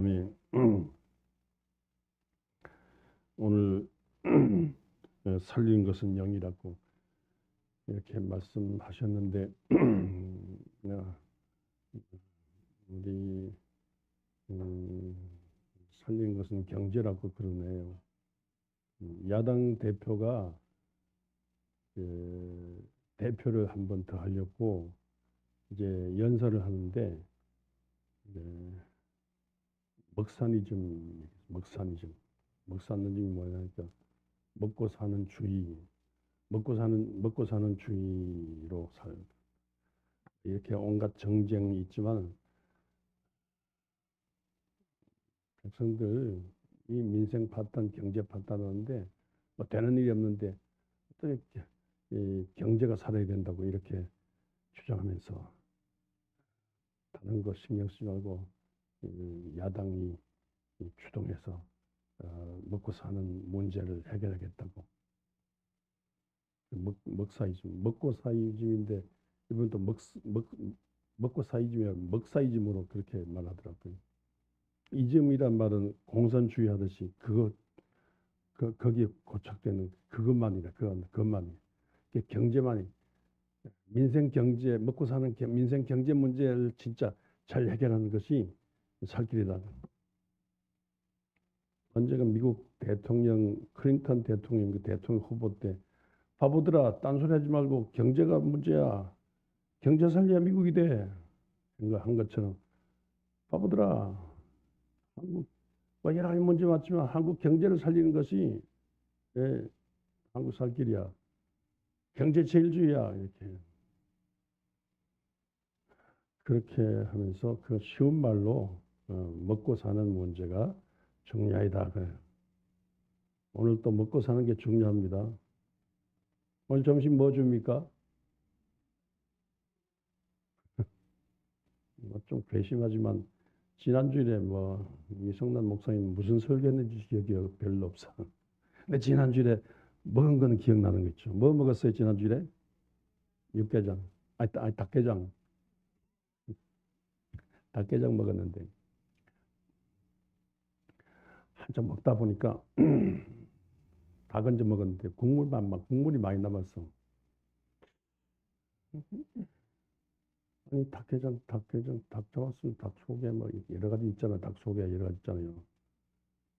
네. 오늘 살린 것은 영이라고 이렇게 말씀하셨는데 야, 우리 음, 살린 것은 경제라고 그러네요. 야당 대표가 대표를 한 번 더 하려고 이제 연설을 하는데 이제 먹사니즘이 뭐냐니까 먹고 사는 주의, 먹고 사는 주의로 이렇게 온갖 정쟁이 있지만 백성들 이 민생 파탄, 경제 파탄하는데 뭐 되는 일이 없는데 어떻게 이 경제가 살아야 된다고 이렇게 주장하면서 다른 거 신경 쓰지 말고 야당이 주동해서 먹고 사는 문제를 해결하겠다고 먹고 사이즘인데 이번 또 먹고 사이즘이야 먹사이즘으로 그렇게 말하더라고요. 이즘이란 말은 공산주의 하듯이 거기에 고착되는 그것만이라 그것만이 경제만이 민생 경제 먹고 사는 민생 경제 문제를 진짜 잘 해결하는 것이 살 길이다. 언제가 미국 대통령 클린턴 대통령 그 대통령 후보 때 바보들아 딴소리 하지 말고 경제가 문제야. 경제 살려야 미국이 돼. 한 것처럼 바보들아 한국 뭐 여러 가지 문제 많지만 한국 경제를 살리는 것이 예, 한국 살 길이야. 경제 제일주의야. 이렇게 그렇게 하면서 그 쉬운 말로 먹고 사는 문제가 중요하다. 오늘 또 먹고 사는 게 중요합니다. 오늘 점심 뭐 줍니까? 뭐좀 괘씸하지만 지난주에 뭐 이성남 목사님 무슨 설교했는지 기억이 별로 없어. 근데 지난주에 먹은 거는 기억나는 거 있죠. 뭐 먹었어요 지난주에? 육개장. 아니 닭게장. 닭게장 먹었는데 한참 먹다 보니까 닭 얹어 먹었는데 국물이 많이 남았어. 아니 닭 잡았으면 닭 속에 뭐 여러 가지 있잖아. 닭 속에 여러 가지 있잖아요.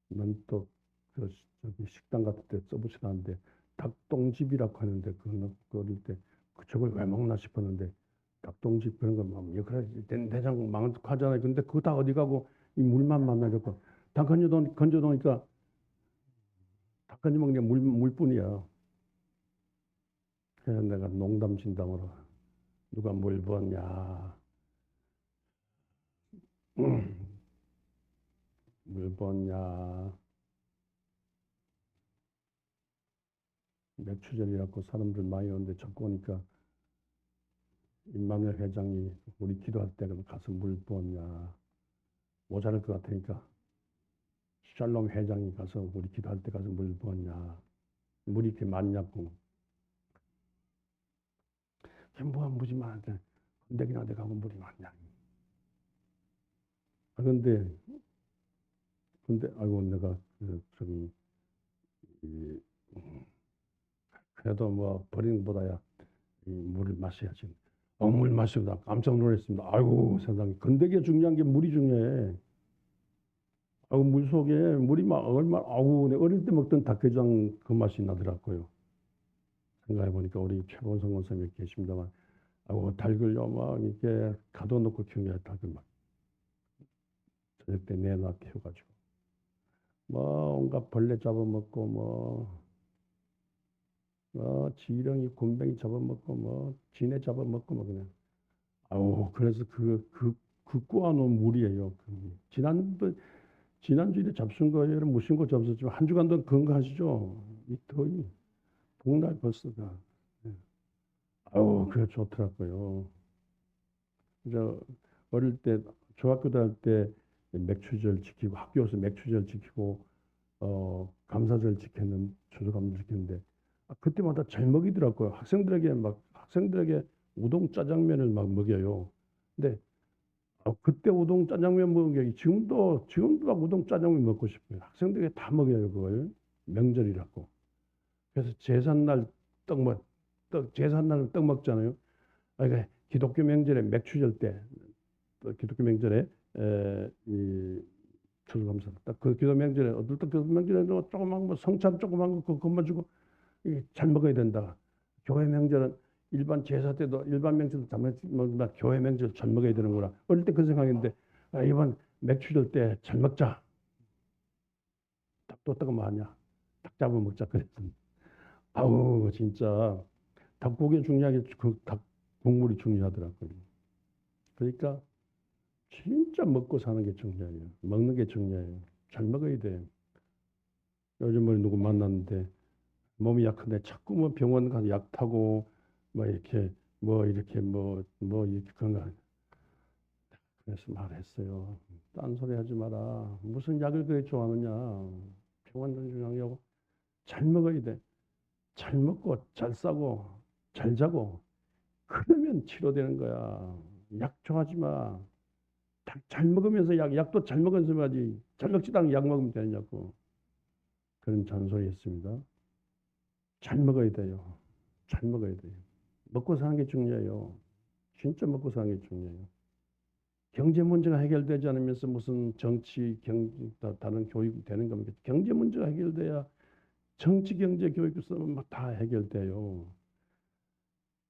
난 또 그 저기 식당 같은 데 서비스하는데 닭똥집이라고 하는데 그 어릴 때 저걸 왜 먹나 싶었는데 닭똥집 그런 거 막 여러 가지 된장 많하잖아요. 근데 그거 다 어디 가고 이 물만 만나갖고 닭 건져놓으니까 닭 건져 먹는 게 물뿐이야. 그래서 내가 농담 진담으로 누가 물 부었냐. 물 부었냐. 맥주전이라고 사람들 많이 오는데 자꾸 오니까 임만회 회장이 우리 기도할 때 그럼 가서 물 부었냐. 모자랄 것 같으니까 샬롬 회장이 가서 우리 기도할 때 가서 물 부었냐. 물이 이렇게 많냐고. 뭐가 물이 많은데 건더기나 데 가고 물이 많냐. 아, 근데 아이고 내가 저기 이, 그래도 뭐 버리는 것보다야 이 물을 마셔야지. 물 마시다 깜짝 놀랐습니다. 아이고 세상에 건더기가 중요한 게 물이 중요해. 아우 물 속에 물이 막 얼마 아우 내 어릴 때 먹던 닭게장 그 맛이 나더라고요. 생각해 보니까 우리 최본성 원사님이 계십니다만 아우 닭을요 막 이렇게 가둬놓고 키우는 게 닭을 막 저녁 때 내놔 키워가지고 뭐 온갖 벌레 잡아먹고 지렁이 곰뱅이 잡아먹고 뭐 지네 잡아먹고 뭐 그냥 아우 그래서 그 꼬아놓은 물이에요. 지난주에 잡순 거예요. 무신고 잡수지만 한 주간 더 건강하시죠? 이 더위 복날 벌써가. 예. 아우, 그게 좋더라고요. 저 어릴 때 중학교 다닐 때 맥추절 지키고 학교에서 맥추절 지키고 감사절 지켰는 추수감사 지켰는데 그때마다 잘 먹이더라고요. 학생들에게 우동 짜장면을 막 먹여요. 근데 그때 우동 짜장면 먹은 게 지금도 막 우동 짜장면 먹고 싶어요. 학생들이 다 먹어요 그걸. 명절이라고. 그래서 제삿날 제삿날은 떡 먹잖아요. 그러니까 기독교 명절에 맥추절 때, 또 기독교 명절에 이 추수감사 딱그 기독 명절에 어떨 때 기독 명절에 조그만 뭐 성찬 조그만 거 그것만 주고 잘 먹어야 된다. 교회 명절은 일반 제사 때도 일반 명절도 잘 먹는다. 교회 명절 잘 먹어야 되는구나. 어릴 때 그 생각인데 이번 맥추절 때 잘 먹자. 또 어떡하면 하냐. 닭 잡아 먹자 그랬더 아우 진짜 닭고기 중요하게 그 닭 국물이 중요하더라고요. 그러니까 진짜 먹고 사는 게 중요해요. 먹는 게 중요해요. 잘 먹어야 돼. 요즘 뭐 누구 만났는데 몸이 약한데 자꾸 뭐 병원 가서 약 타고 뭐 이렇게 건강. 그래서 말했어요. 딴소리 하지 마라. 무슨 약을 그렇게 좋아하느냐. 병원 중요하냐고. 잘 먹어야 돼. 잘 먹고 잘 싸고 잘 자고 그러면 치료되는 거야. 약 좋아하지 마. 잘 먹으면서 약도 잘 먹으면서 하지. 잘 먹지도 않고 약 먹으면 되냐고. 그런 잔소리 했습니다. 잘 먹어야 돼요. 잘 먹어야 돼요. 먹고 사는 게 중요해요. 진짜 먹고 사는 게 중요해요. 경제 문제가 해결되지 않으면서 무슨 정치, 다른 교육이 되는 겁니까? 경제 문제가 해결돼야 정치, 경제, 교육 쓰면 다 해결돼요.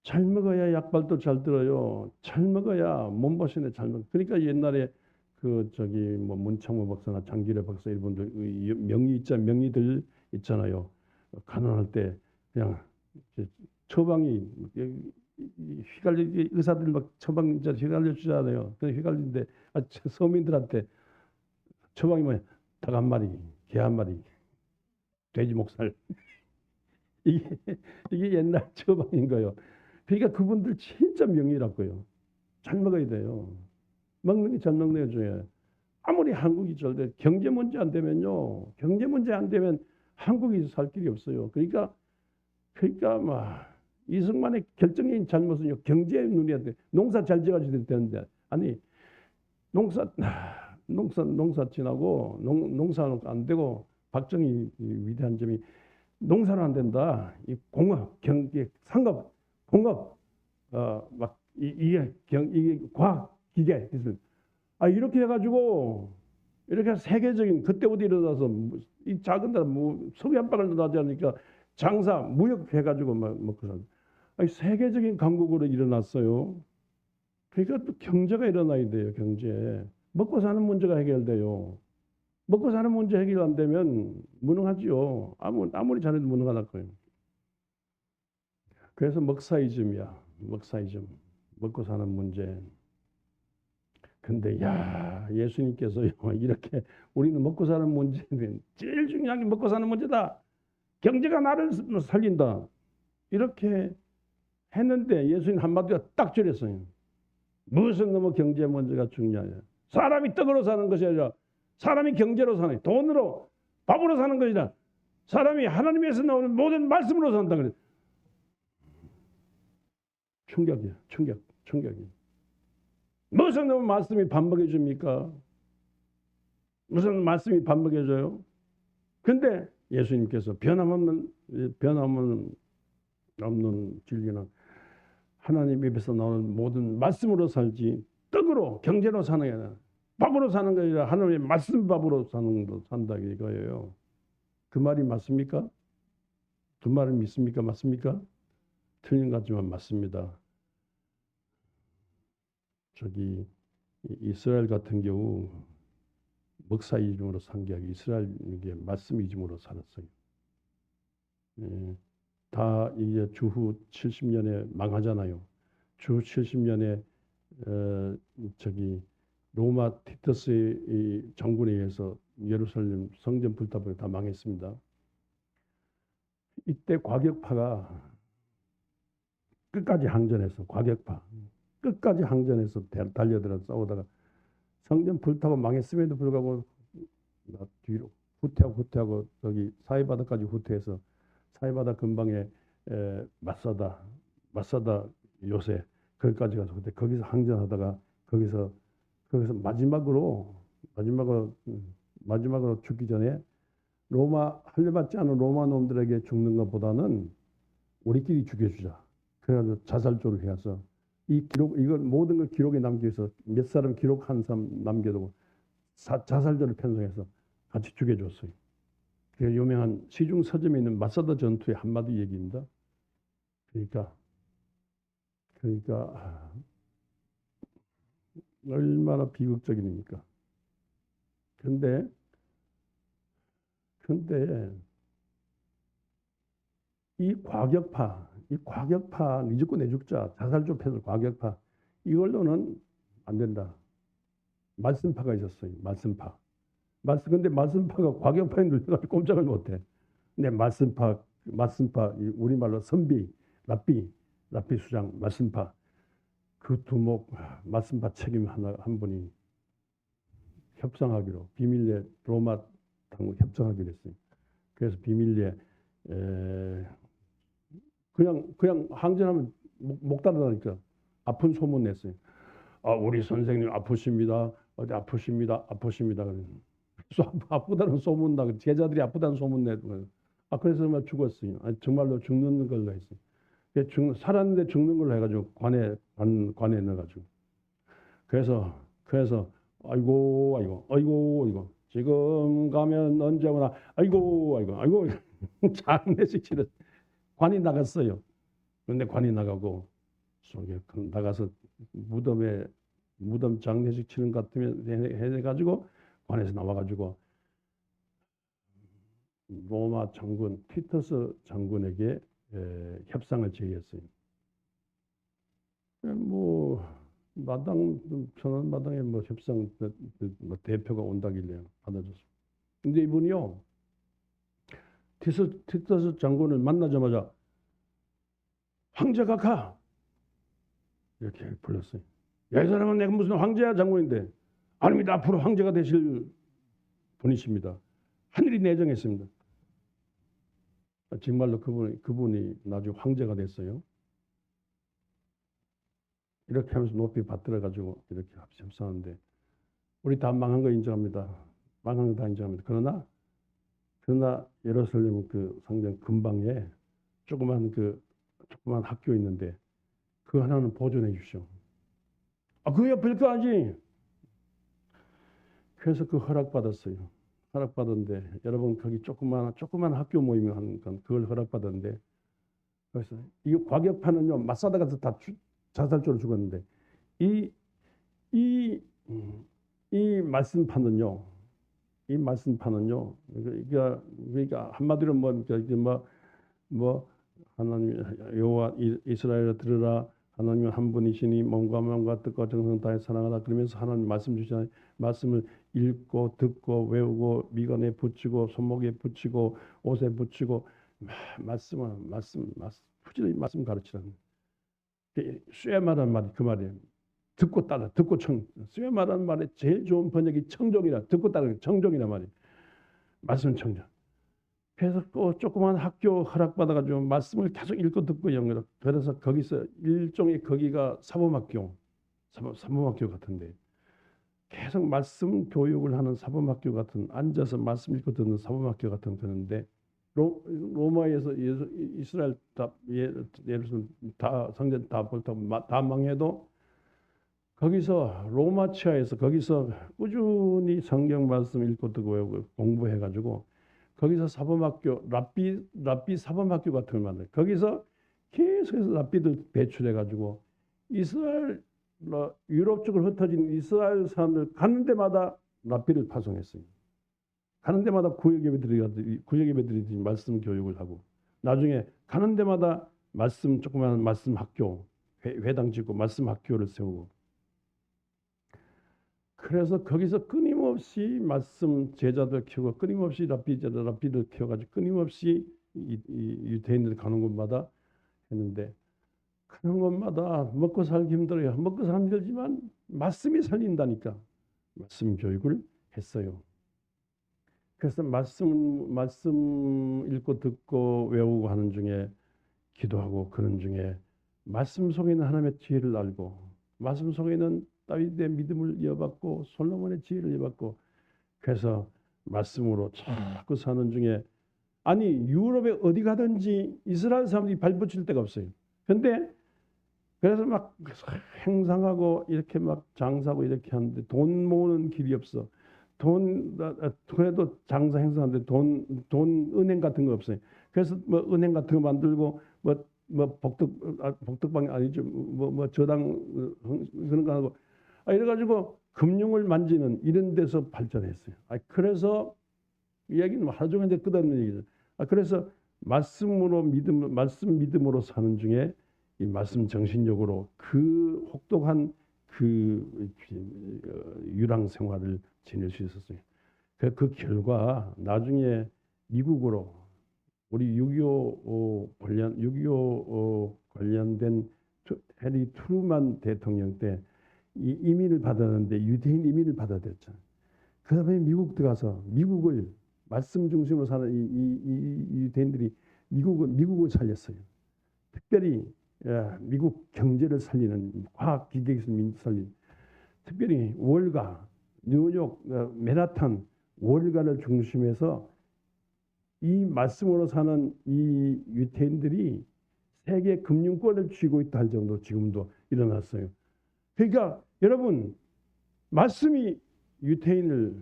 잘 먹어야 약발도 잘 들어요. 잘 먹어야 몸보신에 잘 먹어. 그러니까 옛날에 뭐 문창모 박사나 장기래 박사 이분들 명의들 있잖아요. 간호할 때 그냥 처방이 휘갈리 의사들 막 처방 휘갈려 주잖아요. 그 휘갈리는데 서민들한테 처방이 뭐야? 닭 한 마리, 개 한 마리, 돼지 목살. 이게 이게 옛날 처방인 거예요. 그러니까 그분들 진짜 명의라고요. 잘 먹어야 돼요. 먹는 게 잘 먹는 게 중요해요. 아무리 한국이 잘 돼, 경제 문제 안 되면요. 경제 문제 안 되면 한국이 살 길이 없어요. 그러니까 막 이승만의 결정적인 잘못은요. 경제의 눈이 안 돼. 농사 잘 지어가지고 되는데 아니 농사 지나고 농사는 안 되고 박정희 위대한 점이 농사는 안 된다. 이 공업, 경제, 상업, 공업, 이게 과학, 기계, 기술. 이렇게 해가지고, 이렇게 세계적인, 그때부터 일어나서, 이 작은 나라, 석유 한 방울 나지 않으니까 장사, 무역 해가지고 먹고 살. 세계적인 강국으로 일어났어요. 그러니까 또 경제가 일어나야 돼요, 경제. 먹고 사는 문제가 해결돼요. 먹고 사는 문제 해결 안 되면 무능하지요. 아무리 잘해도 무능하다 거예요. 그래서 먹사이즘이야. 먹사이즘. 먹고 사는 문제. 근데 예수님께서요. 이렇게 우리는 먹고 사는 문제는 제일 중요한 게 먹고 사는 문제다. 경제가 나를 살린다. 이렇게 했는데 예수님 한마디가 딱 줄였어요. 무슨 너무 경제 문제가 중요하냐. 사람이 떡으로 사는 것이 아니라 사람이 경제로 사는 돈으로 밥으로 사는 것이라 사람이 하나님에서 나오는 모든 말씀으로 산다 그래. 충격이야. 충격이야. 무슨 말씀이 반복해 줍니까? 무슨 말씀이 반복해 줘요? 근데 예수님께서 변함없는 진리는 하나님 입에서 나오는 모든 말씀으로 살지 떡으로 경제로 사는 게 아니라 밥으로 사는 게 아니라 하나님의 말씀 밥으로 산다 이거예요. 그 말이 맞습니까? 그 말을 믿습니까? 맞습니까? 틀린 것 같지만 맞습니다. 이스라엘 같은 경우 먹사 이즘으로 산 게 아니고 이스라엘 이게 말씀 이즘으로 살았어요. 다 이제 주후 70년에 망하잖아요. 주후 70년에 로마 티터스의 장군에 의해서 예루살렘 성전 불타버려 다 망했습니다. 이때 과격파가 끝까지 항전해서 끝까지 항전해서 달려들어 싸우다가 성전 불타고 망했음에도 불구하고 뒤로 후퇴하고 여기 사이바다까지 후퇴해서 사이바다 근방에 마사다 요새 거기까지 가서 그때 거기서 항전하다가 거기서 거기서 마지막으로 죽기 전에 로마 할례받지 않은 로마 놈들에게 죽는 것보다는 우리끼리 죽여주자. 그래가지고 자살조를 해서 이 기록 이걸 모든 걸 기록에 남기 위해서 몇 사람 기록한 사람 남겨두고 자살조를 편성해서 같이 죽여줬어요. 그 유명한 시중 서점에 있는 마사다 전투의 한마디 얘기입니다. 그러니까 얼마나 비극적입니까? 근데 이 과격파, 니 죽고 내 죽자, 자살조 패널 과격파, 이걸로는 안 된다. 말씀파가 있었어요. 말씀파. 근데 말씀파가 과격파에 눌려가지고 꼼짝을 못해. 근데 말씀파, 우리말로 선비, 랍비 수장, 말씀파. 그 두목, 말씀파 책임 한 분이 협상하기로, 비밀리에 로마 당국 협상하기로 했어요. 그래서 비밀리에, 그냥 항전하면 목 따라다니까 아픈 소문 냈어요. 우리 선생님 아프십니다. 어디 아프십니다. 그래서 아프다는 소문 나고 제자들이 아프다는 소문 내고 그래서 정말 죽었어요. 정말로 죽는 걸로 했어요. 살았는데 죽는 걸로 해가지고 관에 넣어가지고 그래서 아이고 지금 가면 언제 오나 아이고 장례식 치러 관이 나갔어요. 그런데 관이 나가고 속에 나가서 무덤 장례식 치는 것 같으면 해가지고 관에서 나와가지고 로마 장군 티터스 장군에게 협상을 제의했어요. 천안마당에 협상 대표가 온다길래 받아줬어요. 근데 이분이요, 티터스 장군을 만나자마자 황제가 가! 이렇게 불렀어요. 야, 이 사람은 내가 무슨 황제야 장군인데. 아닙니다. 앞으로 황제가 되실 분이십니다. 하늘이 내정했습니다. 정말로 그분이 나중에 황제가 됐어요. 이렇게 하면서 높이 받들어가지고 이렇게 협상하는데 우리 다 망한 거 인정합니다. 망한 거 다 인정합니다. 그러나 예루살렘 그 성전 근방에 조그만 학교 있는데 그 하나는 보존해 주십시오. 그야 별거 아니지. 그래서 그 허락받았어요. 허락받았는데 여러분 거기 조그만 학교 모임을 하니까 그걸 허락받았는데 그래서 이 과격파는요 마사다가 다 자살조로 죽었는데 이 말씀파는요 그러니까 한마디로 하나님 여호와 이스라엘아 들으라 하나님은 한 분이시니 몸과 마음과 뜻과 정성 다해 사랑하라 그러면서 하나님 말씀 주시잖아요. 말씀을 읽고 듣고 외우고 미간에 붙이고 손목에 붙이고 옷에 붙이고 말씀 부지런히 말씀 가르치라는 쇠마라는 말이 그 말이에요. 듣고 따라 듣고 쇠마라는 말의 제일 좋은 번역이 청종이라 듣고 따르는 청종이란 말이에요. 말씀 청종. 그래서 또 조그만 학교 허락받아가지고 말씀을 계속 읽고 듣고 연결. 그래서 거기서 일종의 거기가 사범학교 같은데 계속 말씀 교육을 하는 사범학교 같은 앉아서 말씀 읽고 듣는 사범학교 같은 그런데 로마에서 이스라엘 예루살렘 다 성전 다 망해도 거기서 로마 치하에서 거기서 꾸준히 성경 말씀 읽고 듣고 외우고 공부해가지고 거기서 사범학교 랍비 사범학교 같은 걸 만들어요. 거기서 계속해서 랍비들 배출해가지고 이스라엘 유럽 쪽으로 흩어진 이스라엘 사람들 가는 데마다 랍비를 파송했어요. 가는 데마다 구역 예배들이 말씀 교육을 하고 나중에 가는 데마다 조그마한 말씀 학교 회당 짓고 말씀 학교를 세우고 그래서 거기서 끊임없이 말씀 제자들 키우고 끊임없이 랍비들 키워가지고 끊임없이 유대인들 가는 곳마다 했는데 가는 곳마다 먹고 살기 힘들어요. 먹고 살기 힘들지만 말씀이 살린다니까 말씀 교육을 했어요. 그래서 말씀 읽고 듣고 외우고 하는 중에 기도하고 그런 중에 말씀 속에 있는 하나님의 지혜를 알고 말씀 속에 있는 다윗의 믿음을 이어받고 솔로몬의 지혜를 이어받고 그래서 말씀으로 자꾸 사는 중에 아니 유럽에 어디 가든지 이스라엘 사람들이 발붙일 데가 없어요. 근데 그래서 막 행상하고 이렇게 막 장사하고 이렇게 하는데 돈 모으는 길이 없어. 그래도 장사 행사하는데 돈 은행 같은 거 없어요. 그래서 뭐 은행 같은 거 만들고 뭐 복덕방이 아니죠. 뭐 저당 그런 거 하고 이래가지고 금융을 만지는 이런 데서 발전했어요. 그래서 이야기는 하루 종일 끝없는 얘기죠. 그래서 말씀으로 말씀 믿음으로 사는 중에 이 말씀 정신적으로 그 혹독한 그 유랑 생활을 지낼 수 있었어요. 그 결과 나중에 미국으로 우리 6.25 관련된 해리 트루만 대통령 때 이민을 받았는데 유대인 이민을 받아들였잖아요. 그 다음에 미국 들어가서 미국을 말씀 중심으로 사는 이 유대인들이 미국을 살렸어요. 특별히 미국 경제를 살리는 과학 기계기술 살리는 특별히 월가, 뉴욕, 맨하탄 월가를 중심해서 이 말씀으로 사는 이 유대인들이 세계 금융권을 쥐고 있다 할 정도로 지금도 일어났어요. 그러니까 여러분 말씀이 유대인을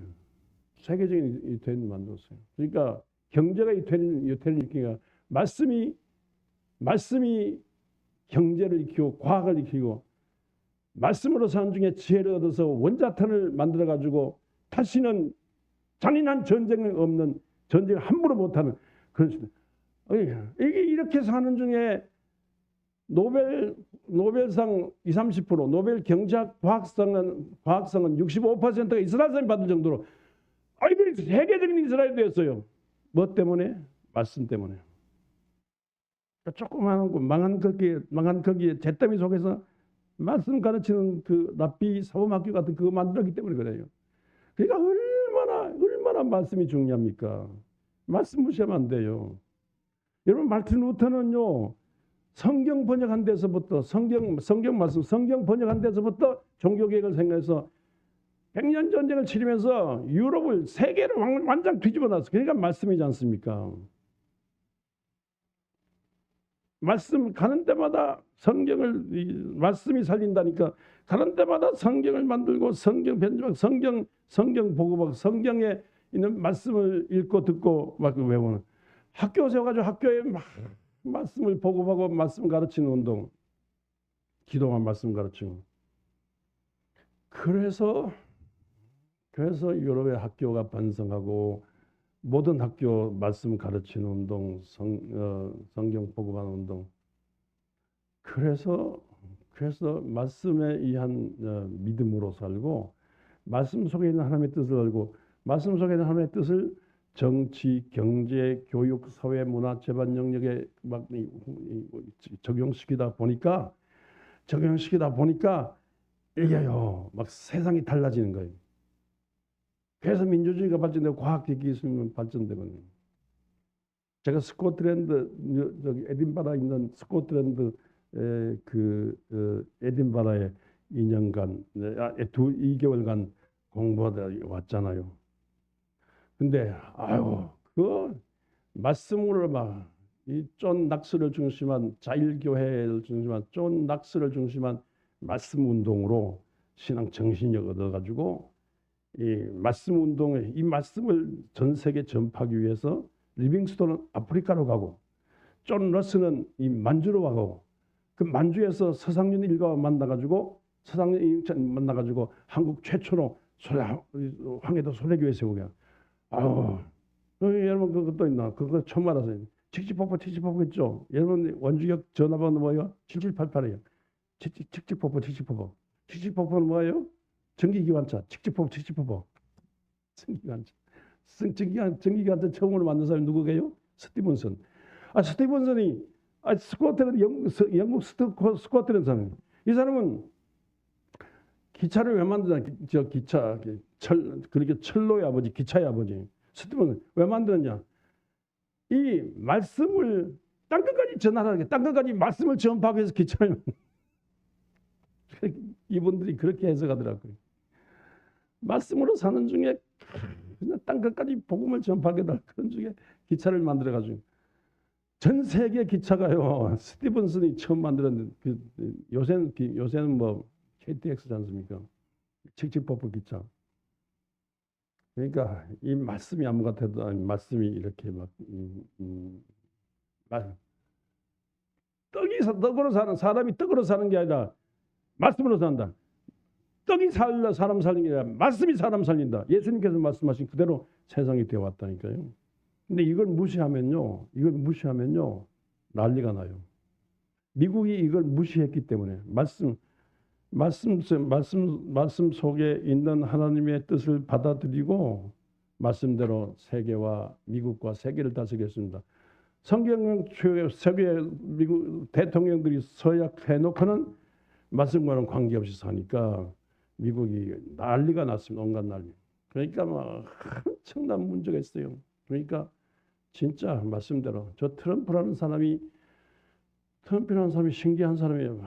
세계적인 유태인을 만들었어요. 그러니까 경제가 유태인을 일으키니까 말씀이 경제를 일으키고 과학을 일으키고 말씀으로 사는 중에 지혜를 얻어서 원자탄을 만들어 가지고 다시는 잔인한 전쟁이 없는 전쟁을 함부로 못하는 그런 시대. 이게 이렇게 사는 중에 노벨상 20-30%, 노벨 경제학 과학상은 65%가 이스라엘 사람이 받을 정도로 이게 세계적인 이스라엘이 되었어요. 뭐 때문에? 말씀 때문에. 조그마한 망한 거기에 잿더미 속에서 말씀 가르치는 그 랍비 사범학교 같은 그거 만들었기 때문에 그래요. 그러니까 얼마나 말씀이 중요합니까? 말씀 무시하면 안 돼요. 여러분 마르틴 루터는요. 성경 번역한 데서부터 성경 말씀 성경 번역한 데서부터 종교개혁을 생각해서 100년 전쟁을 치르면서 유럽을 세계를 완전 뒤집어 놨어. 그러니까 말씀이지 않습니까? 말씀 가는 데마다 말씀이 살린다니까 가는 데마다 성경을 만들고 성경 변주하고 성경 보고하고 성경에 있는 말씀을 읽고 듣고 막 외우는 학교 세워가지고 학교에 막 말씀을 보고하고 말씀 가르치는 운동, 기도만 말씀 가르치고 그래서 유럽의 학교가 번성하고 모든 학교 말씀 가르치는 운동, 성경 복음하는 운동. 그래서 말씀에 의한 믿음으로 살고 말씀 속에 있는 하나님의 뜻을 알고 말씀 속에 있는 하나님의 뜻을 정치, 경제, 교육, 사회, 문화, 재반 영역에 막 적용시키다 보니까 이게요 막 세상이 달라지는 거예요. 그래서 민주주의가 발전되고 과학기술이 발전되거든요. 제가 스코틀랜드 저기 에딘바라에 있는 스코틀랜드 에딘바라에 2년간 2개월간 공부하다 왔잖아요. 근데 그 말씀으로 막 이 쫀 낙스를 중심한 자율교회를 중심한 쫀 낙스를 중심한 말씀 운동으로 신앙 정신력 얻어가지고 이 말씀 운동에 이 말씀을 전 세계 전파하기 위해서 리빙스톤은 아프리카로 가고 존 러스는 이 만주로 가고 그 만주에서 서상윤 일가와 만나가지고 한국 최초로 황해도 소래교회 세우게. 여러분 그것도 있나? 그거 처음 알았어요. 칙칙폭포 있죠? 여러분 원주역 전화번호 뭐예요? 7788이에요. 칙칙폭포는 뭐예요? 전기기관차, 칙칙폭포. 전기기관차 처음으로 만든 사람이 누구게요? 스티븐슨. 스티븐슨이 스코틀랜드 영국 스코틀랜드 사람. 이 사람은 기차를 왜 만드냐? 그렇게 철로의 아버지, 기차의 아버지. 스티븐슨 왜 만드느냐? 이 말씀을 땅끝까지 전하라는 게 땅끝까지 말씀을 전파하기 위해서 기차를 이분들이 그렇게 해석하더라고요. 말씀으로 사는 중에 그냥 땅끝까지 복음을 전파하겠다. 그런 중에 기차를 만들어가지고 전 세계 기차가요. 스티븐슨이 처음 만들었는데 요새는 뭐 KTX지 않습니까? 칙칙버프 기차. 그러니까 이 말씀이 아무 같아도 아니, 말씀이 이렇게 막 떡으로 사는 사람이 떡으로 사는 게 아니라 말씀으로 산다. 떡이 살려 사람 살리는 게 아니라 말씀이 사람 살린다. 예수님께서 말씀하신 그대로 세상이 되어 왔다니까요. 근데 이걸 무시하면요. 난리가 나요. 미국이 이걸 무시했기 때문에 말씀 속에 있는 하나님의 뜻을 받아들이고 말씀대로 세계와 미국과 세계를 다스리겠습니다. 성경 세계 미국 대통령들이 서약해놓고는 말씀과는 관계없이 사니까 미국이 난리가 났습니다. 온갖 난리. 그러니까 막 엄청난 문제가 있어요. 그러니까 진짜 말씀대로 저 트럼프라는 사람이 신기한 사람이에요.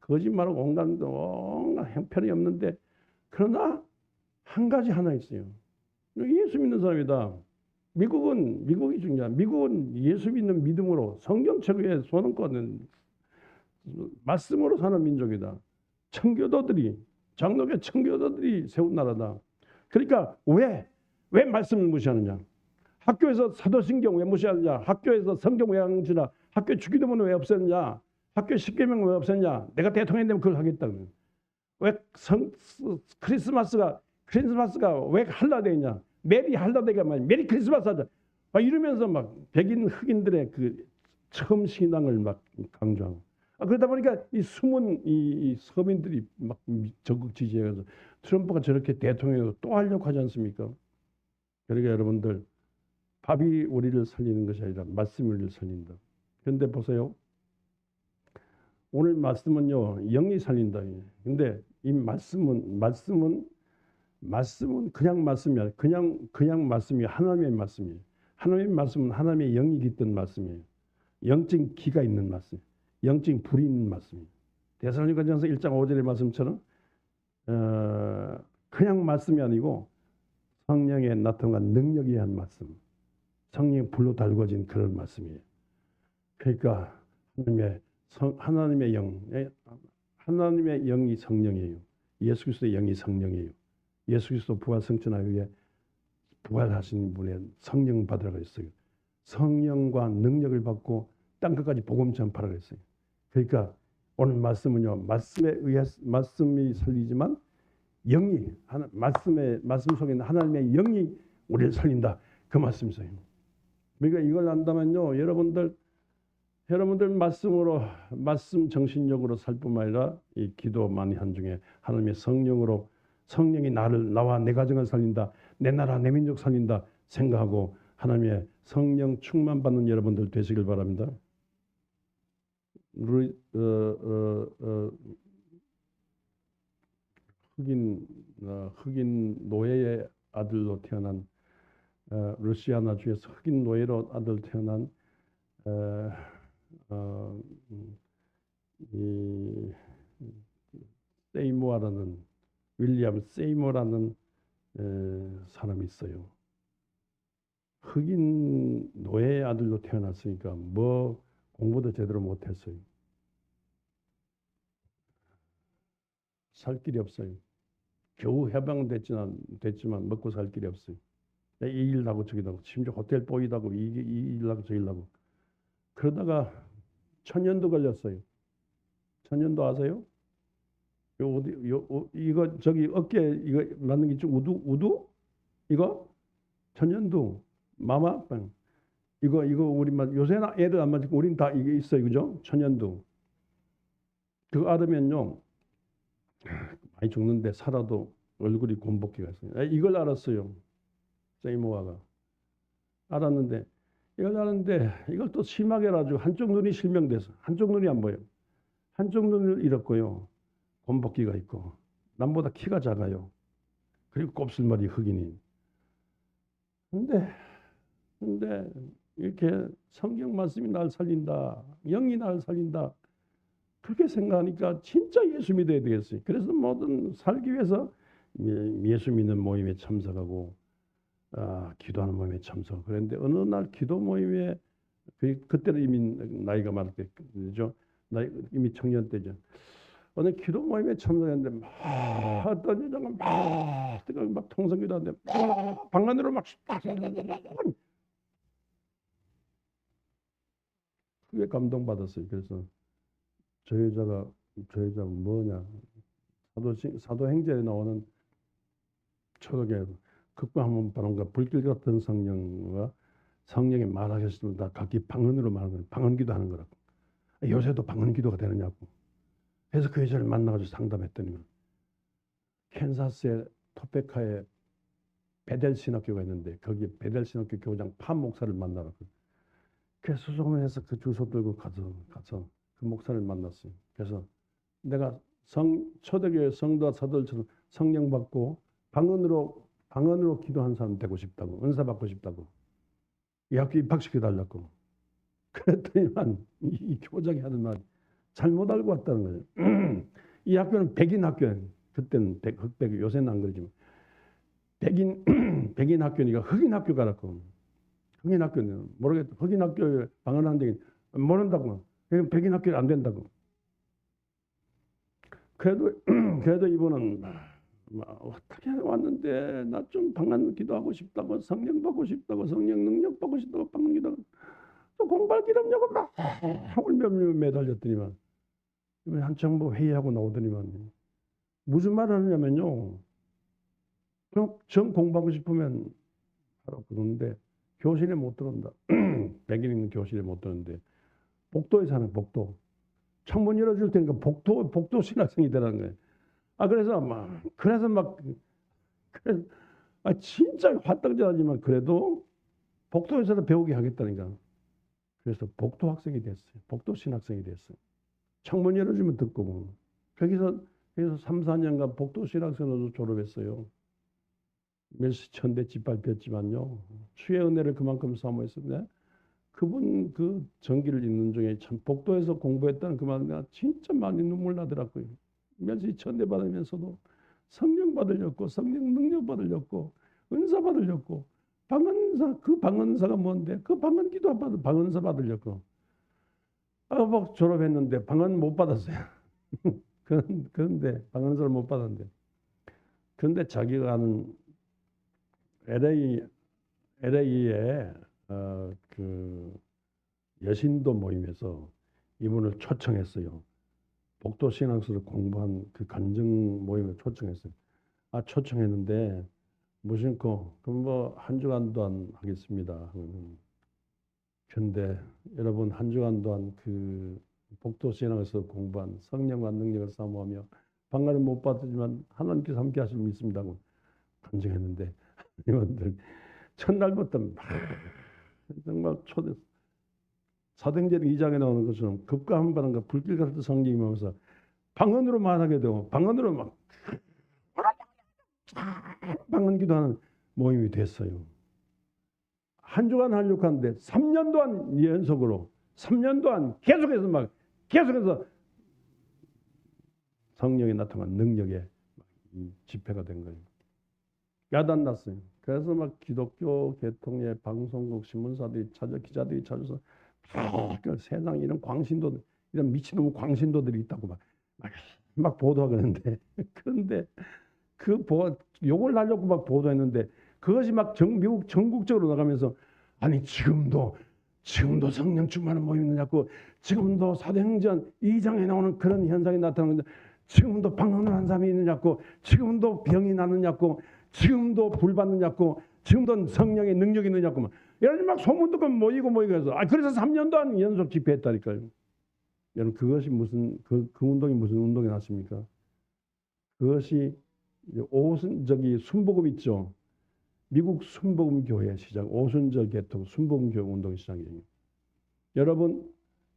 거짓말하고 온갖 형편이 없는데 그러나 한 가지 하나 있어요. 예수 믿는 사람이다. 미국이 중요한. 미국은 예수 믿는 믿음으로 성경 최고의 소원권은 말씀으로 사는 민족이다. 장로교 청교도들이 세운 나라다. 그러니까 왜 말씀을 무시하느냐? 학교에서 사도신경 왜 무시하느냐? 학교에서 성경 왜 안 주냐? 학교 주기도문 왜 없앴느냐? 학교 십계명 왜 없앴냐? 내가 대통령 되면 그걸 하겠다고. 왜 크리스마스가 왜 할라데이냐? 메리 할라데이가 말이야. 메리 크리스마스 하자. 막 이러면서 막 백인 흑인들의 그 처음 신앙을 막 강조하고. 그러다 보니까 이 숨은 이 서민들이 막 적극 지지해서 트럼프가 저렇게 대통령으로 또 하려고 하지 않습니까? 그러니까 여러분들 밥이 우리를 살리는 것이 아니라 말씀이 우리를 살린다. 그런데 보세요. 오늘 말씀은요. 영이 살린다. 근데 이 말씀은 그냥 말씀이 아니라 그냥 말씀이 하나님의 말씀이에요. 하나님의 말씀은 하나님의 영이 깃든 말씀이에요. 영적인 기가 있는 말씀. 영적인 불이 있는 말씀이에요. 데살로니가전서 1장 5절의 말씀처럼 그냥 말씀이 아니고 성령의 나타남과 능력에 의한 말씀. 성령의 불로 달궈진 그런 말씀이에요. 그러니까 하나님의 영이 성령이에요. 예수 그리스도의 영이 성령이에요. 예수 그리스도 부활 승천하여 부활하신 분의 성령 받으라고 했어요. 성령과 능력을 받고 땅끝까지 복음 전파라고 했어요. 그러니까 오늘 말씀은요. 말씀이 살리지만 말씀 속에 있는 하나님의 영이 우리를 살린다. 그 말씀이세요. 그러니까 이걸 안다면요. 여러분들 말씀 정신력으로 살 뿐만 아니라 이 기도 많이 한 중에 하나님의 성령이 나와 내 가정을 살린다. 내 나라 내 민족 살린다 생각하고 하나님의 성령 충만 받는 여러분들 되시길 바랍니다. 흑인 노예의 아들로 태어난 루시아나 주에서 흑인 노예로 아들 태어난 이 윌리엄 세이모라는 사람이 있어요. 흑인 노예의 아들로 태어났으니까 뭐 공부도 제대로 못했어요. 살 길이 없어요. 겨우 해방됐지만 먹고 살 길이 없어요. 이 일 하고 저기 하고 심지어 호텔 보이다고 이 일 하고 저 일 하고 그러다가 천년도 걸렸어요. 천년도 아세요? 이거 저기 어깨 이거 맞는 게 좀 우두 이거 천년도 마마빵 이거 우리만 요새는 애들 안 맞고 우린 다 이게 있어요, 그죠? 천년도 그거 알으면요 많이 죽는데 살아도 얼굴이 곤복해가 있어요. 이걸 알았어요. 세이모아가 알았는데 이걸 또 심하게 가지고 한쪽 눈이 실명돼서 한쪽 눈이 안 보여. 한쪽 눈을 잃었고요. 곤복기가 있고 남보다 키가 작아요. 그리고 곱슬머리 흑인이. 근데 이렇게 성경 말씀이 날 살린다. 영이 날 살린다. 그렇게 생각하니까 진짜 예수 믿어야 되겠어요. 그래서 모든 살기 위해서 예수 믿는 모임에 참석하고 기도하는 모임에 참석. 그런데 어느 날 기도 모임에 그때는 이미 나이가 많을 때죠. 이미 청년 때죠. 어느 기도 모임에 참석했는데 막 어떤 여자가 막 통성기도하는데 막 방 안으로 막 크게 감동받았어요. 그래서 저 여자가 뭐냐, 사도행전에 나오는 초록에 극과 한번 바람과 불길 같은 성령과 성령이 말하셨으면 다 각기 방언으로 말하는 거예요. 방언기도 하는 거라고. 요새도 방언기도가 되느냐고. 그래서 그 여자를 만나가지고 상담했더니 캔사스의 토페카에 베델 신학교가 있는데 거기 베델 신학교 교장 판 목사를 만나라고. 그래서 수소문해서 그 주소 들고 가서 그 목사를 만났어요. 그래서 내가 초대교회 성도와 사도들처럼 성령 받고 방언으로 기도하는 사람 되고 싶다고, 은사 받고 싶다고, 이 학교 입학시켜 달라고. 그랬더니만 이 교장이 하는 말 잘못 알고 왔다는 거예요. 이 학교는 백인 학교예요. 그때는 흑백, 요새는 안 그러지만 백인 학교니까 흑인 학교 가라고. 흑인 학교는 모르겠다. 흑인 학교에 방언하는데 모른다고. 백인 학교는 안 된다고. 그래도 이분은 어떻게 왔는데 나 좀 방언 기도하고 싶다고, 성령 받고 싶다고, 성령 능력 받고 싶다고, 방언 기도하고 또 공부할 길 없냐고 막 울며 매달렸더니만 한참 뭐 회의하고 나오더니만 무슨 말을 하느냐면요. 정 공부하고 싶으면 하라고 그러는데 교실에 못 들어온다. 백인 있는 교실에 못 들어오는데 복도에 사는 복도. 창문 열어줄 테니까 복도 신학생이 되라는 거예요. 그래서 진짜 화딱지하지만 그래도 복도에서도 배우게 하겠다니까. 그래서 복도 학생이 됐어요. 복도 신학생이 됐어요. 창문 열어주면 듣고 뭐. 거기서 3, 4년간 복도 신학생으로 졸업했어요. 멸시천대 짓밟혔지만요. 주의 은혜를 그만큼 사모했었는데 그분 그 전기를 읽는 중에 참 복도에서 공부했다는 그 말 내가 진짜 많이 눈물 나더라고요. 멸시천대 받으면서도 성령 받으려고, 성령 능력 받으려고, 은사 받으려고, 그 방언사가 뭔데? 그 방언 기도 받을 방언사 받으려고. 뭐 졸업했는데 방언 못 받았어요. 그런데 방언사를 못 받았는데. 그런데 자기가 하는 LA에 그 여신도 모임에서 이분을 초청했어요. 복도 신앙서를 공부한 그 간증 모임에 초청했어요. 초청했는데 무심코 그럼 뭐 한 주간 동안 하겠습니다. 그런데 여러분 한 주간 동안 그 복도 신앙에서 공부한 성령과 능력을 사모하며 방언을 못 받지만 하나님께서 함께 하실 믿습니다고 간증했는데 이분들 첫날부터 막 정말 사도행전 2장에 나오는 것처럼 급과 한바람과 불길 같은 성령이 임하면서 방언으로 말하게 되고 방언으로 막 방언 기도하는 모임이 됐어요. 한 주간 하려고 하는데 3년 동안 연속으로 3년 동안 계속해서 성령이 나타난 능력의 집회가 된 거예요. 야단났어요. 그래서 막 기독교 계통의 방송국 신문사들이 기자들이 찾아서 세상 이런 광신도들, 이런 미친놈 광신도들이 있다고 막 보도하고 있는데 그런데 욕을 하려고 막 보도했는데 그것이 막 미국 전국적으로 나가면서 아니 지금도 성령 충만한 모임이 있느냐고, 지금도 사도행전 2장에 나오는 그런 현상이 나타나는데 지금도 방언을 한 사람이 있느냐고, 지금도 병이 나느냐고, 지금도 불 받느냐고, 지금도 성령의 능력이 있느냐고 이런 막 소문 듣고 모이고 해서 그래서 3년 동안 연속 집회했다니까요. 여러분 그것이 무슨 그 운동이 무슨 운동이 났습니까? 그것이 순복음 있죠. 미국 순복음 교회 시작, 오순절 개통 순복음 교회 운동이 시작이에요. 여러분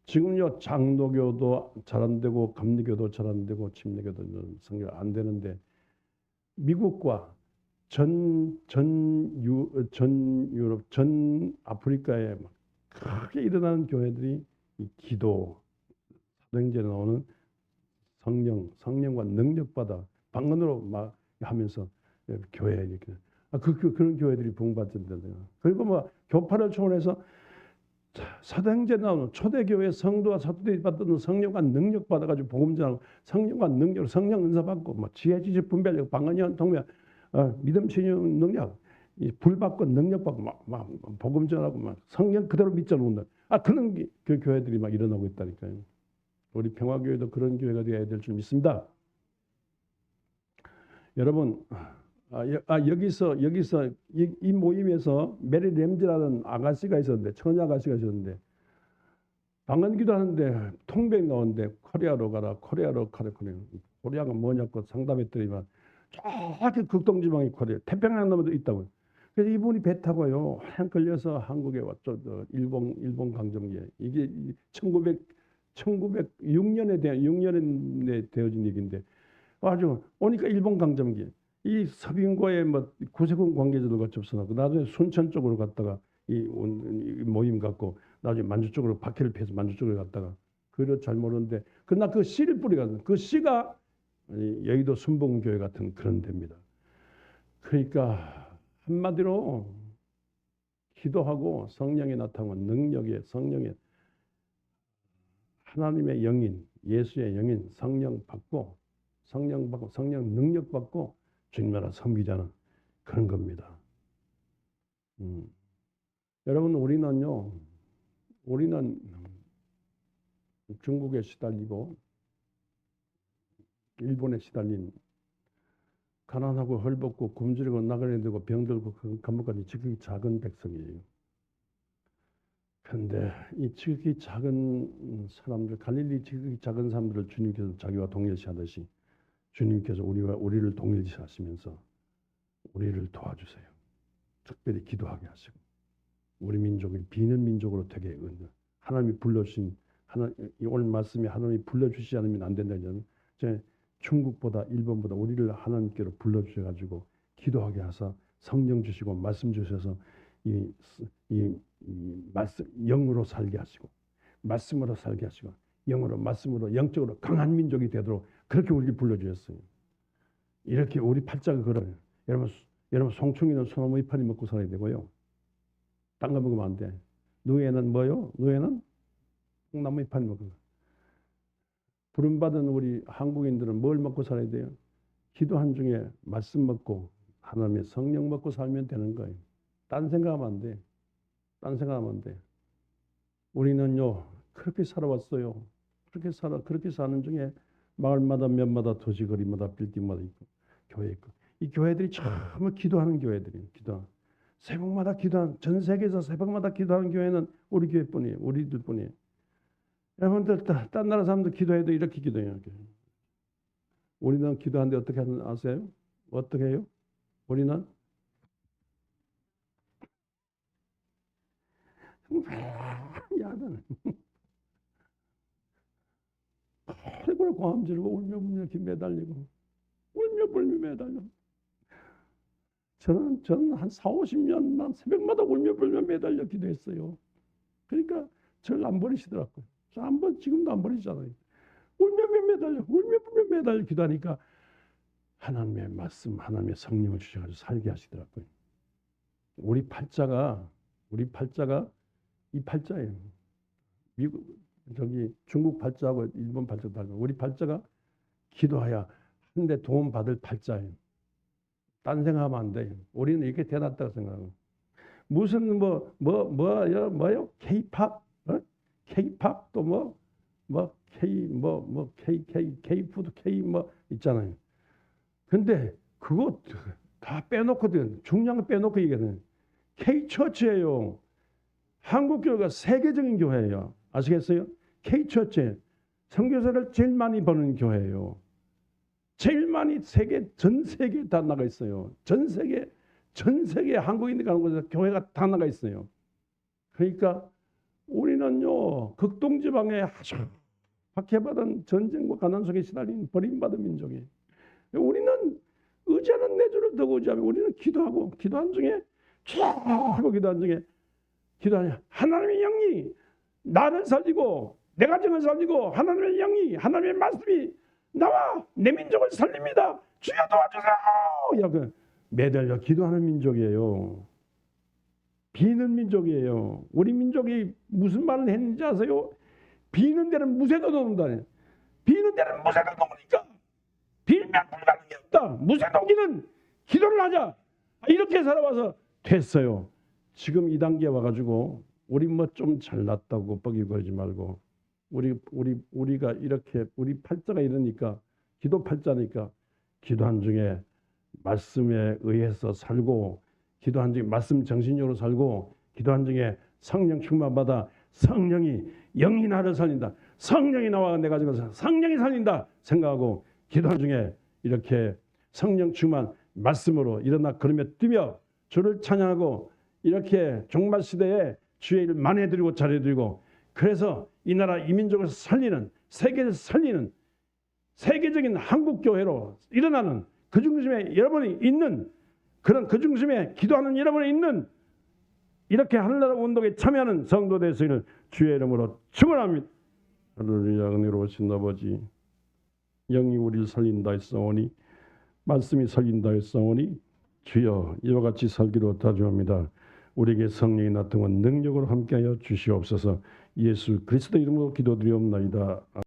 지금요 장로교도 잘 안 되고 감리교도 잘 안 되고 침례교도 성교 안 되는데 미국과 전 유럽, 전 아프리카에 막 크게 일어나는 교회들이 이 기도, 사도행전에 나오는 성령과 능력받아 방언으로 막 하면서 교회 이렇게 그런 교회들이 부흥받던데요. 그리고 뭐 교파를 초월해서 사도행전에 나오는 초대교회 성도와 사도들이 받던 성령과 능력 받아가지고 복음 전하고 성령과 능력, 성령 은사 받고 뭐 지혜, 지식, 분별력, 방언, 통역, 믿음, 신용, 능력, 불 받고 능력 받고 막 복음 전하고 막 성령 그대로 믿자 놓는다. 그런 그 교회들이 막 일어나고 있다니까요. 우리 평화교회도 그런 교회가 되어야 될 줄 믿습니다. 여러분, 여기서 이 모임에서 메리 램지라는 아가씨가 있었는데, 처녀 아가씨가 있었는데, 방언기도 하는데 통병 나오는데 코리아로 가라. 코리아가 뭐냐고 상담했더니만 저기 극동지방이 코리아, 태평양 너머도 있다고요. 그래서 이분이 배 타고요, 하얀 걸려서 한국에 왔죠. 일본 강점기에. 이게 1906년에 되어진 얘기인데, 아주 오니까 일본 강점기. 이 서빙고의 뭐 구세군 관계자들과 접선하고 나중에 순천 쪽으로 갔다가 이 모임 갖고 나중에 만주 쪽으로 박해를 피해서 만주 쪽으로 갔다가 그걸 잘 모르는데 그러나 그 씨를 뿌리거든. 그 씨가 여의도 순복음교회 같은 그런 데입니다. 그러니까 한마디로 기도하고 성령이 나타나고 능력의 성령의 하나님의 영인, 예수의 영인 성령 받고 성령 능력 받고 주님 나라 섬기자는 그런 겁니다. 여러분 우리는 중국에 시달리고 일본에 시달린 가난하고 헐벗고 굶주리고 나그네 되고 병들고 감옥까지 지극히 작은 백성이에요. 그런데 이 지극히 작은 사람들, 갈릴리 지극히 작은 사람들을 주님께서 자기와 동일시하듯이 주님께서 우리를 동일시하시면서 우리를 도와주세요. 특별히 기도하게 하시고 우리 민족을 비는 민족으로 되게 하나님이 불러주신 오늘 말씀이 하나님이 불러주시지 않으면 안 된다는 중국보다 일본보다 우리를 하나님께로 불러주셔가지고 기도하게 하사 성령 주시고 말씀 주셔서 이 말씀 영으로 살게 하시고 말씀으로 살게 하시고 영으로 말씀으로 영적으로 강한 민족이 되도록 그렇게 우리를 불러주셨어요. 이렇게 우리 팔자가 걸어요. 여러분 송충이는 소나무 이파리 먹고 살아야 되고요. 딴 거 먹으면 안 돼. 누에는 뭐요? 누에는 나무 이파리 먹고. 부름받은 우리 한국인들은 뭘 먹고 살아야 돼요? 기도한 중에 말씀 먹고 하나님의 성령 먹고 살면 되는 거예요. 딴 생각하면 안 돼. 딴 생각하면 안 돼. 우리는요 그렇게 살아왔어요. 그렇게 사는 중에 마을마다 면마다 도시거리마다 빌딩마다 있고 교회 있고 이 교회들이 전부 기도하는 교회들이에요. 새벽마다 기도하는 전 세계에서 새벽마다 기도하는 교회는 우리 교회뿐이에요. 우리들뿐이에요. 여러분들 딴 나라 사람들 기도해도 이렇게 기도해요. 우리는 기도하는데 어떻게 하는 아세요? 어떻게 해요? 우리는 야단 얼굴 고함 지르고 울며 이렇게 매달리고 울며 매달려. 저는 한 40-50년 난 새벽마다 울며 불며 매달려 기도했어요. 그러니까 저를 안 버리시더라고요. 지금도 안 버리잖아요. 울며 불며 매달려 기도하니까 하나님의 말씀, 하나님의 성령을 주셔가지고 살게 하시더라고요. 우리 팔자가 이 팔자예요. 중국 팔자하고 일본 팔자 달라. 우리 팔자가 기도하여 한데 도움 받을 팔자예요. 딴 생각하면 안 돼요. 우리는 이렇게 대놨다고 생각하고 무슨 뭐요? K-팝, K-팝 또 K-푸드 K 있잖아요. 근데 그거 다 빼놓고 중요한 거 빼놓고 얘기하는 K-처치예요. 한국 교회가 세계적인 교회예요. 아시겠어요? K-처치 선교사를 제일 많이 버는 교회예요. 제일 많이 전 세계에 다 나가 있어요. 전 세계 한국인들 가는 곳에 교회가 다 나가 있어요. 그러니까 우리는요 극동지방에 아주 박해받은 전쟁과 가난 속에 시달린 버림받은 민족이에요. 우리는 의지하는 내 주를 더 의지하며 우리는 기도한 중에 기도하냐 하나님의 영이 나를 살리고 내 가정을 살리고 하나님의 영이 하나님의 말씀이 나와 내 민족을 살립니다. 주여 도와주세요. 야, 매달려 기도하는 민족이에요. 비는 민족이에요. 우리 민족이 무슨 말을 했는지 아세요? 비는 데는 무쇠가 넘는다. 비는 데는 무쇠가 넘으니까 빌면 불가능이 없다. 무쇠 넘기는 기도를 하자. 이렇게 살아와서 됐어요. 지금 이 단계에 와가지고 우리 뭐 좀 잘났다고 뻐기 걸지 말고 우리가 이렇게 우리 팔자가 이러니까 기도 팔자니까 기도한 중에 말씀에 의해서 살고 기도한 중에 말씀 정신적으로 살고 기도한 중에 성령 충만받아 성령이 영이 나를 살린다. 성령이 나와 내가 지금 성령이 살린다 생각하고 기도한 중에 이렇게 성령 충만 말씀으로 일어나 걸으며 뛰며 주를 찬양하고 이렇게 종말 시대에 주의 일을 만회드리고 잘해드리고 그래서 이 나라 이 민족을 살리는 세계를 살리는 세계적인 한국교회로 일어나는 그 중심에 여러분이 있는 그런 그 중심에 기도하는 여러분이 있는 이렇게 하늘나라 운동에 참여하는 성도 되시기를 주의 이름으로 축원합니다. 할렐루야. 은혜로우신 아버지 영이 우리를 살린다 했사오니 말씀이 살린다 했사오니 주여 이와 같이 살기로 다짐합니다. 우리에게 성령이 나타난 능력으로 함께하여 주시옵소서. 예수 그리스도 이름으로 기도드리옵나이다.